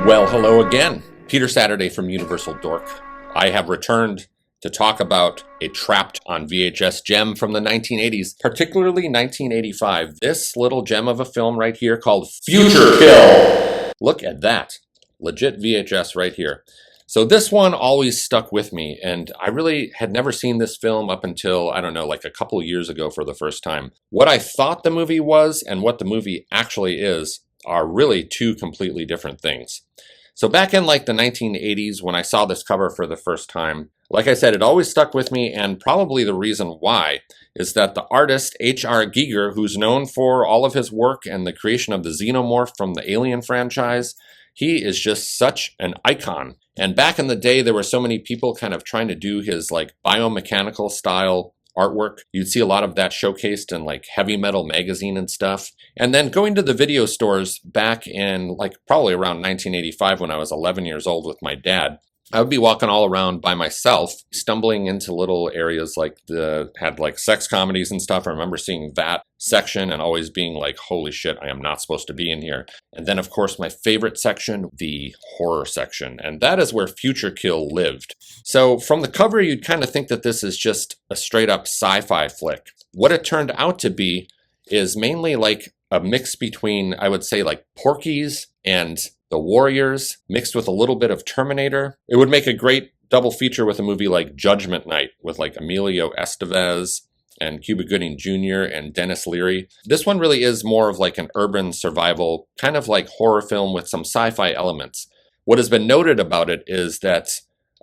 Well, hello again. Peter Saturday from Universal Dork. I have returned to talk about a trapped on VHS gem from the 1980s, particularly 1985. This little gem of a film right here called Future Kill. Look at that. Legit VHS right here. So this one always stuck with me, and I really had never seen this film up until, I don't know, like a couple of years ago for the first time. What I thought the movie was and what the movie actually is are really two completely different things. So back in like the 1980s when I saw this cover for the first time, like I said, it always stuck with me, and probably the reason why is that the artist H.R. Giger, who's known for all of his work and the creation of the Xenomorph from the Alien franchise, he is just such an icon. And back in the day, there were so many people kind of trying to do his like biomechanical style artwork. You'd see a lot of that showcased in like Heavy Metal magazine and stuff. And then going to the video stores back in like probably around 1985 when I was 11 years old with my dad, I would be walking all around by myself, stumbling into little areas like had like sex comedies and stuff. I remember seeing that section and always being like, holy shit, I am not supposed to be in here. And then of course my favorite section, the horror section. And that is where Future Kill lived. So from the cover, you'd kind of think that this is just a straight up sci-fi flick. What it turned out to be is mainly like a mix between, I would say, like Porky's and The Warriors, mixed with a little bit of Terminator. It would make a great double feature with a movie like Judgment Night with like Emilio Estevez and Cuba Gooding Jr. and Dennis Leary. This one really is more of like an urban survival, kind of like horror film with some sci-fi elements. What has been noted about it is that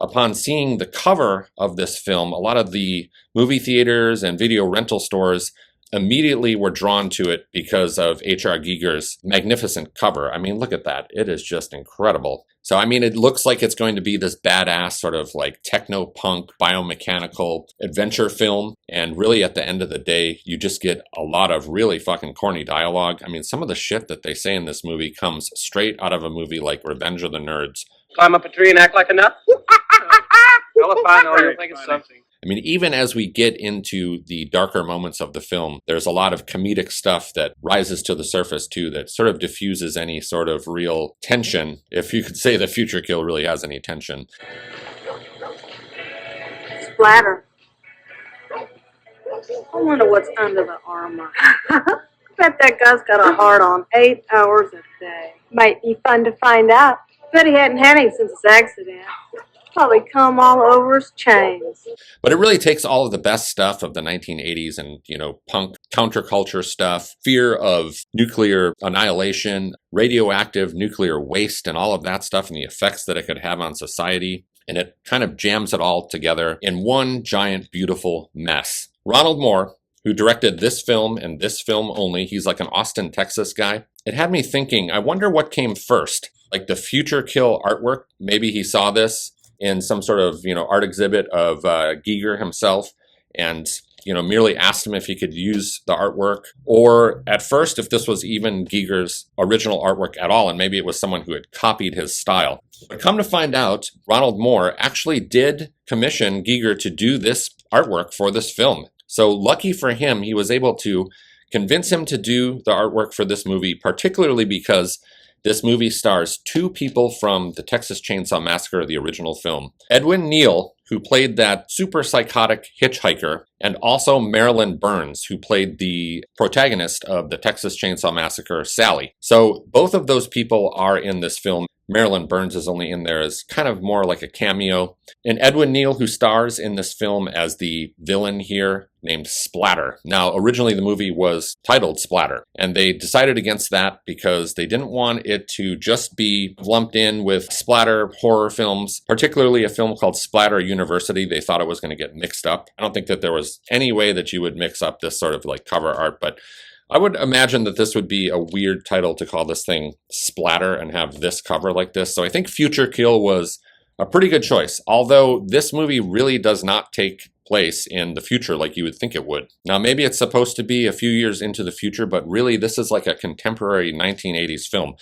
upon seeing the cover of this film, a lot of the movie theaters and video rental stores immediately were drawn to it because of H.R. Giger's magnificent cover. I mean, look at that. It is just incredible. So, I mean, it looks like it's going to be this badass sort of like techno-punk, biomechanical adventure film. And really at the end of the day, you just get a lot of really fucking corny dialogue. I mean, some of the shit that they say in this movie comes straight out of a movie like Revenge of the Nerds. Climb up a tree and act like a nut? Well, if I know, you'll think it's something. I mean, even as we get into the darker moments of the film, there's a lot of comedic stuff that rises to the surface too, that sort of diffuses any sort of real tension, if you could say the Future Kill really has any tension. Splatter. I wonder what's under the armor. I bet that guy's got a heart on 8 hours a day. Might be fun to find out. Bet he hadn't had any since his accident. Probably come all over his chains. But it really takes all of the best stuff of the 1980s and, you know, punk counterculture stuff, fear of nuclear annihilation, radioactive nuclear waste, and all of that stuff and the effects that it could have on society. And it kind of jams it all together in one giant, beautiful mess. Ronald Moore, who directed this film and this film only, he's like an Austin, Texas guy. It had me thinking, I wonder what came first, like the Future Kill artwork. Maybe he saw this in some sort of, you know, art exhibit of Giger himself and, you know, merely asked him if he could use the artwork, or at first if this was even Giger's original artwork at all, and maybe it was someone who had copied his style. But come to find out, Ronald Moore actually did commission Giger to do this artwork for this film. So lucky for him, he was able to convince him to do the artwork for this movie, particularly because this movie stars two people from the Texas Chainsaw Massacre, the original film. Edwin Neal, who played that super psychotic hitchhiker, and also Marilyn Burns, who played the protagonist of the Texas Chainsaw Massacre, Sally. So both of those people are in this film. Marilyn Burns is only in there as kind of more like a cameo. And Edwin Neal, who stars in this film as the villain here, named Splatter. Now, originally the movie was titled Splatter, and they decided against that because they didn't want it to just be lumped in with splatter horror films, particularly a film called Splatter University. They thought it was going to get mixed up. I don't think that there was any way that you would mix up this sort of like cover art, but I would imagine that this would be a weird title to call this thing Splatter and have this cover like this. So I think Future Kill was a pretty good choice, although this movie really does not take place in the future like you would think it would. Now, maybe it's supposed to be a few years into the future, but really this is like a contemporary 1980s film.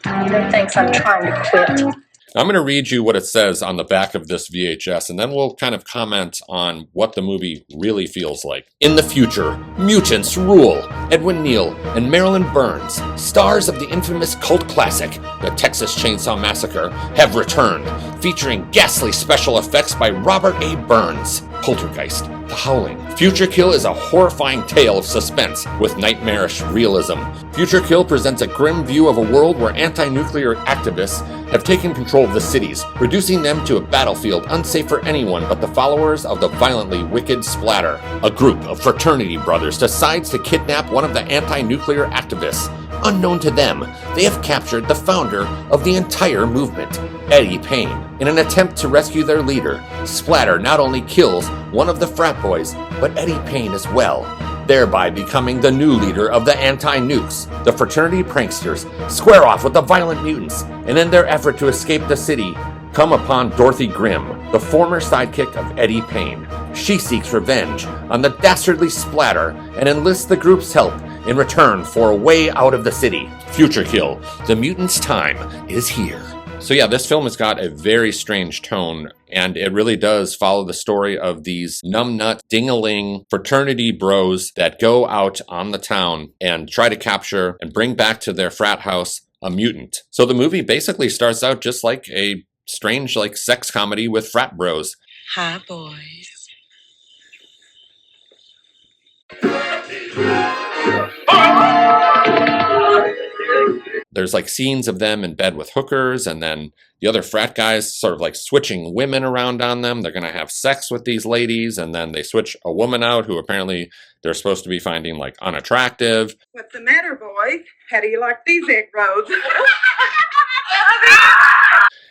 He thinks I'm trying to quit. I'm going to read you what it says on the back of this VHS, and then we'll kind of comment on what the movie really feels like. In the future, mutants rule. Edwin Neal and Marilyn Burns, stars of the infamous cult classic, The Texas Chainsaw Massacre, have returned, featuring ghastly special effects by Robert A. Burns. Poltergeist, The Howling. Future Kill is a horrifying tale of suspense with nightmarish realism. Future Kill presents a grim view of a world where anti-nuclear activists have taken control of the cities, reducing them to a battlefield unsafe for anyone but the followers of the violently wicked Splatter. A group of fraternity brothers decides to kidnap one of the anti-nuclear activists. Unknown to them, they have captured the founder of the entire movement, Eddie Payne. In an attempt to rescue their leader, Splatter not only kills one of the Frat Boys, but Eddie Payne as well, thereby becoming the new leader of the anti-nukes. The fraternity pranksters square off with the violent mutants, and in their effort to escape the city, come upon Dorothy Grimm, the former sidekick of Eddie Payne. She seeks revenge on the dastardly Splatter and enlists the group's help in return for a way out of the city. Future Kill, the mutants' time is here. So yeah, this film has got a very strange tone, and it really does follow the story of these numbnut, ding-a-ling fraternity bros that go out on the town and try to capture and bring back to their frat house a mutant. So the movie basically starts out just like a strange, like, sex comedy with frat bros. Hi, boys. There's like scenes of them in bed with hookers, and then the other frat guys sort of like switching women around on them. They're going to have sex with these ladies, and then they switch a woman out who apparently they're supposed to be finding like unattractive. What's the matter, boy? How do you like these egg rolls?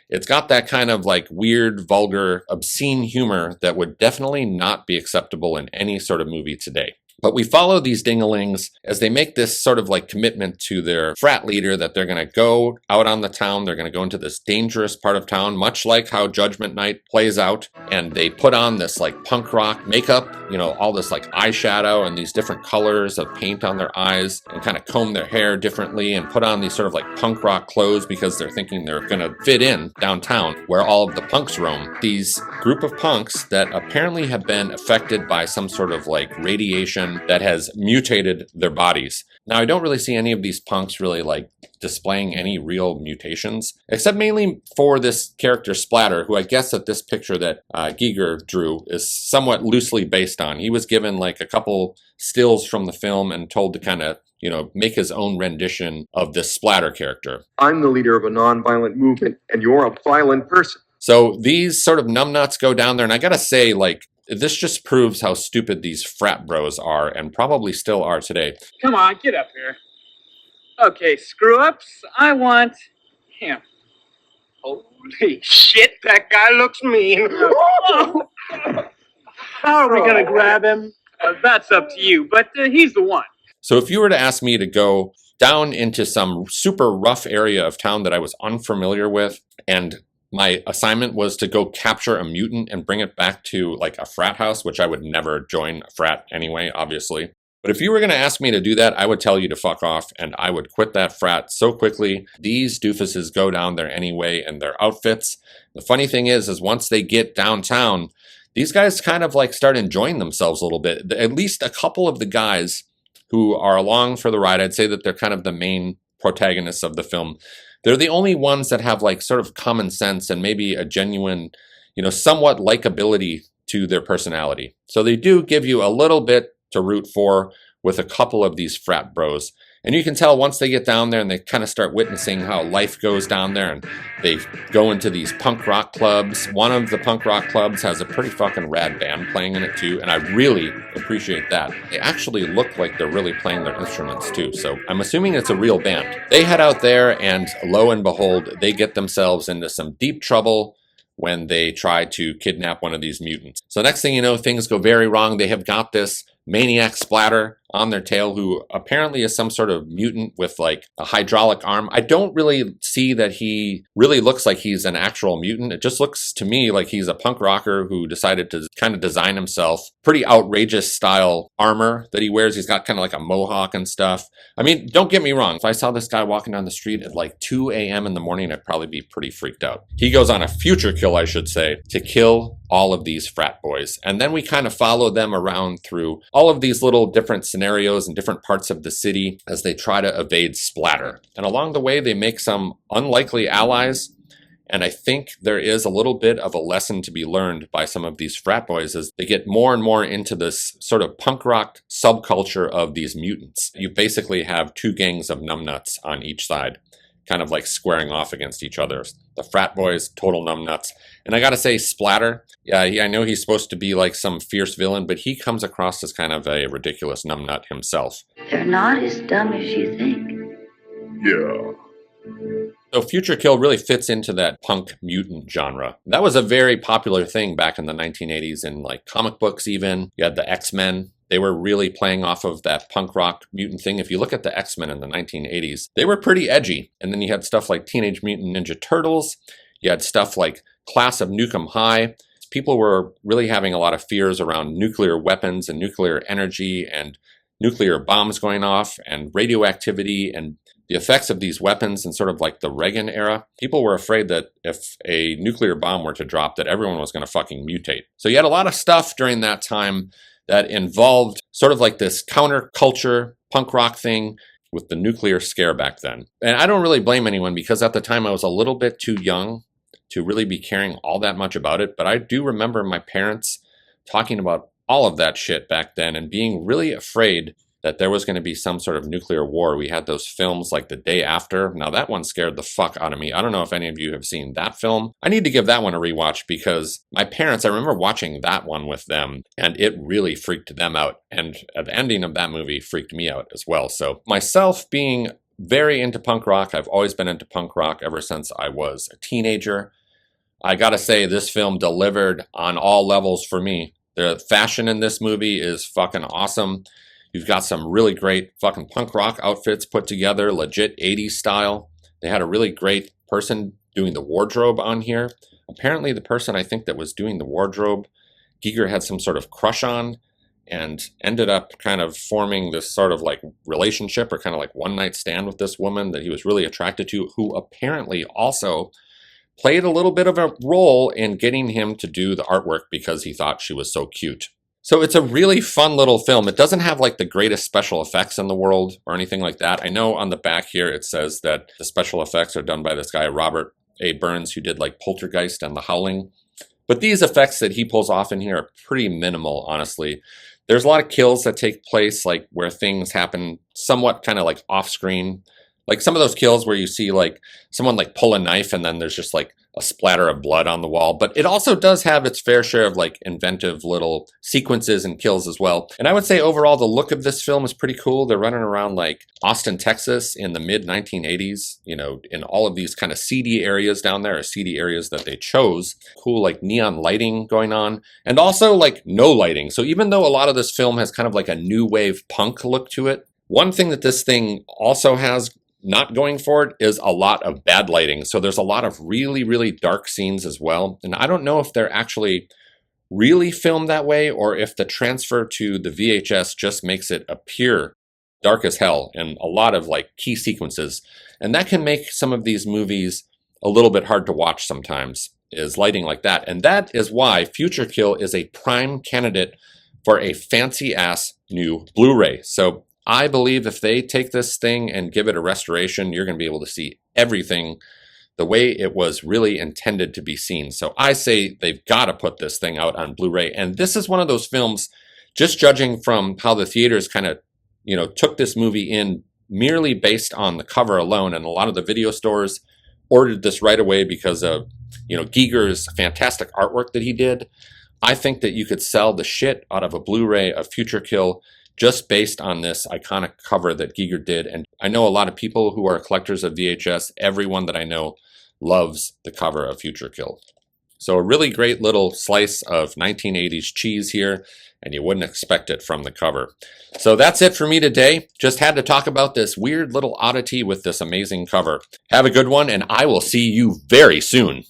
It's got that kind of like weird, vulgar, obscene humor that would definitely not be acceptable in any sort of movie today. But we follow these dingalings as they make this sort of like commitment to their frat leader that they're going to go out on the town. They're going to go into this dangerous part of town, much like how Judgment Night plays out. And they put on this like punk rock makeup, you know, all this like eyeshadow and these different colors of paint on their eyes, and kind of comb their hair differently and put on these sort of like punk rock clothes because they're thinking they're going to fit in downtown where all of the punks roam. These group of punks that apparently have been affected by some sort of like radiation that has mutated their bodies. Now, I don't really see any of these punks really like displaying any real mutations, except mainly for this character Splatter, who I guess that this picture that GIGER drew is somewhat loosely based on. He was given like a couple stills from the film and told to kind of, you know, make his own rendition of this Splatter character. I'm the leader of a non-violent movement, and you're a violent person. So these sort of numbnuts go down there, and I gotta say, like, this just proves how stupid these frat bros are, and probably still are today. Come on, get up here. Okay, screw-ups, I want him. Holy shit, that guy looks mean. How are we gonna grab him? That's up to you, but he's the one. So if you were to ask me to go down into some super rough area of town that I was unfamiliar with, and my assignment was to go capture a mutant and bring it back to like a frat house, which I would never join a frat anyway, obviously. But if you were going to ask me to do that, I would tell you to fuck off, and I would quit that frat so quickly. These doofuses go down there anyway in their outfits. The funny thing is once they get downtown, these guys kind of like start enjoying themselves a little bit. At least a couple of the guys who are along for the ride, I'd say that they're kind of the main protagonists of the film. They're the only ones that have like sort of common sense and maybe a genuine, you know, somewhat likability to their personality. So they do give you a little bit to root for with a couple of these frat bros. And you can tell once they get down there and they kind of start witnessing how life goes down there, and they go into these punk rock clubs. One of the punk rock clubs has a pretty fucking rad band playing in it too, and I really appreciate that. They actually look like they're really playing their instruments too, so I'm assuming it's a real band. They head out there, and lo and behold, they get themselves into some deep trouble when they try to kidnap one of these mutants. So next thing you know, things go very wrong. They have got this maniac Splatter on their tail who apparently is some sort of mutant with like a hydraulic arm. I don't really see that he really looks like he's an actual mutant. It just looks to me like he's a punk rocker who decided to kind of design himself pretty outrageous style armor that he wears. He's got kind of like a mohawk and stuff. I mean, don't get me wrong. If I saw this guy walking down the street at like 2 a.m. in the morning, I'd probably be pretty freaked out. He goes on a future kill, I should say, to kill all of these frat boys. And then we kind of follow them around through all of these little different scenarios in different parts of the city as they try to evade splatter. And along the way, they make some unlikely allies. And I think there is a little bit of a lesson to be learned by some of these frat boys as they get more and more into this sort of punk rock subculture of these mutants. You basically have two gangs of numbnuts on each side, kind of like squaring off against each other. The frat boys, total numbnuts. And I gotta say, Splatter, yeah, I know he's supposed to be like some fierce villain, but he comes across as kind of a ridiculous numbnut himself. They're not as dumb as you think. Yeah. So Future Kill really fits into that punk mutant genre. That was a very popular thing back in the 1980s in like comic books even. You had the X-Men. They were really playing off of that punk rock mutant thing. If you look at the X-Men in the 1980s, they were pretty edgy. And then you had stuff like Teenage Mutant Ninja Turtles. You had stuff like Class of Nukem High. People were really having a lot of fears around nuclear weapons and nuclear energy and nuclear bombs going off and radioactivity and the effects of these weapons in sort of like the Reagan era. People were afraid that if a nuclear bomb were to drop, that everyone was going to fucking mutate. So you had a lot of stuff during that time that involved sort of like this counterculture punk rock thing with the nuclear scare back then. And I don't really blame anyone because at the time I was a little bit too young to really be caring all that much about it. But I do remember my parents talking about all of that shit back then and being really afraid that there was going to be some sort of nuclear war. We had those films like The Day After. Now that one scared the fuck out of me. I don't know if any of you have seen that film. I need to give that one a rewatch because my parents, I remember watching that one with them and it really freaked them out. And the ending of that movie freaked me out as well. So myself being very into punk rock, I've always been into punk rock ever since I was a teenager. I gotta say this film delivered on all levels for me. The fashion in this movie is fucking awesome. You've got some really great fucking punk rock outfits put together, legit 80s style. They had a really great person doing the wardrobe on here. Apparently the person I think that was doing the wardrobe, Giger had some sort of crush on and ended up kind of forming this sort of like relationship or kind of like one night stand with this woman that he was really attracted to, who apparently also played a little bit of a role in getting him to do the artwork because he thought she was so cute. So it's a really fun little film. It doesn't have like the greatest special effects in the world or anything like that. I know on the back here it says that the special effects are done by this guy, Robert A. Burns, who did like Poltergeist and The Howling. But these effects that he pulls off in here are pretty minimal, honestly. There's a lot of kills that take place like where things happen somewhat kind of like off screen. Like some of those kills where you see like someone like pull a knife and then there's just like a splatter of blood on the wall. But it also does have its fair share of like inventive little sequences and kills as well. And I would say overall the look of this film is pretty cool. They're running around like Austin, Texas in the mid 1980s, you know, in all of these kind of seedy areas down there, or seedy areas that they chose. Cool like neon lighting going on and also like no lighting. So even though a lot of this film has kind of like a new wave punk look to it, one thing that this thing also has not going for it is a lot of bad lighting. So there's a lot of really, really dark scenes as well. And I don't know if they're actually really filmed that way or if the transfer to the VHS just makes it appear dark as hell in a lot of like key sequences. And that can make some of these movies a little bit hard to watch sometimes, is lighting like that. And that is why Future Kill is a prime candidate for a fancy ass new Blu-ray. So I believe if they take this thing and give it a restoration, you're going to be able to see everything the way it was really intended to be seen. So I say they've got to put this thing out on Blu-ray. And this is one of those films, just judging from how the theaters kind of, you know, took this movie in merely based on the cover alone. And a lot of the video stores ordered this right away because of, you know, Giger's fantastic artwork that he did. I think that you could sell the shit out of a Blu-ray of Future Kill just based on this iconic cover that Giger did. And I know a lot of people who are collectors of VHS, everyone that I know loves the cover of Future Kill. So a really great little slice of 1980s cheese here, and you wouldn't expect it from the cover. So that's it for me today. Just had to talk about this weird little oddity with this amazing cover. Have a good one, and I will see you very soon.